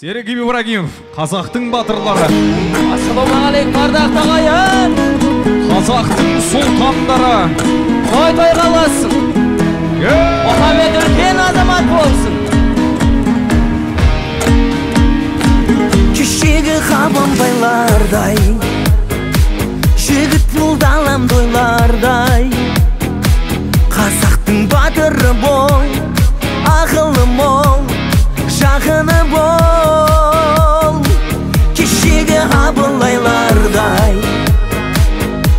Серік Ибрагимов, қазақтың батырлары. Ассалаумағалейкум, ардақты ағайын. Қазақтың сұлтандары. Той қаласын. Мұхаммед үлкен азамат болсын. Кешегі қабанбайлардай, жігіт бұлдалам тойлардай. Қазақтың батыры бой, ақылы мол, жақыны бол. Кешегі абылайлардай,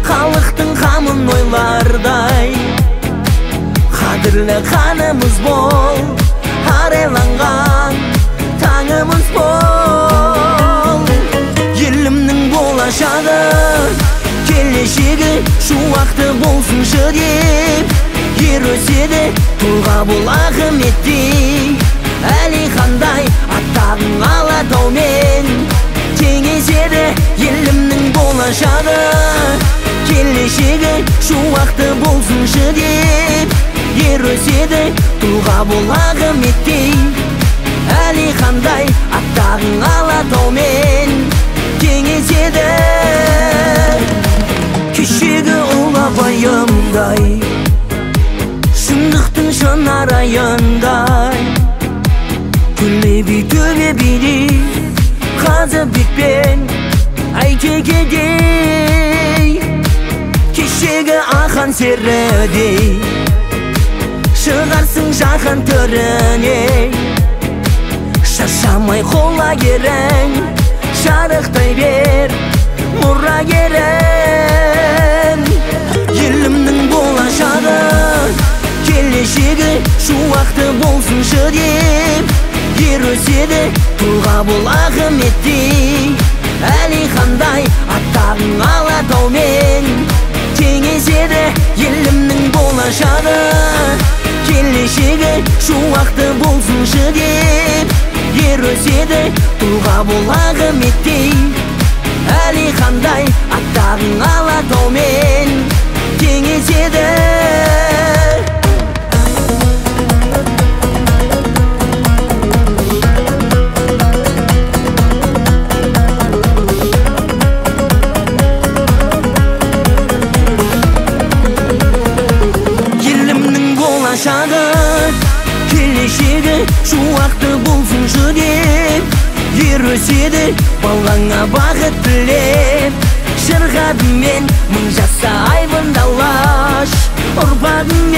халықтың қамын ойлардай. Қадірлі қанымыз бол, арайланған таңымыз бол. Елімнің болашағы, келешегі шуақты болсыншы деп, ер өседі тұлға бол Ахметтей. Әлихандай аттағың Алатаумен теңеседі елімнің болашағы, келешегі шуақты болсыншы деп, ер өседі тұлға бол Ахметтей. Әлихандай аттағың Алатаумен теңеседі. Кешегі ұлы абайымдай, шындықтың шынарайындай, Төле-би төбе-бидей, Қазыбек пен Әйтекедей. Кешегі ақан серідей, шығарсың жақын төріне. Шаршамай қола керің, жарықтай бер мұрагерің. Елімнің болашағы, келешегі шуақты болсыншы деп, ер өседі тұлға бол Ахметтей. Әлихандай аттағың Алатаумен теңеседі елімнің болашағы, келешегі шуақты болсыншы деп, ер өседі тұлға бол Ахметтей. Әлихандай аттағың Алатаумен теңеседі. Келешегі шуақты болсыншы деп, ер өседі балаңа бақыт тілеп. Шырғадымен мың жаса айбындалаш ұрпағымен.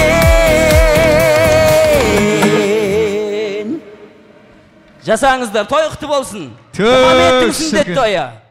Жасаңыздар, той құтты болсын. Түк Мұхаммедтің сүндет шүкір. тойы.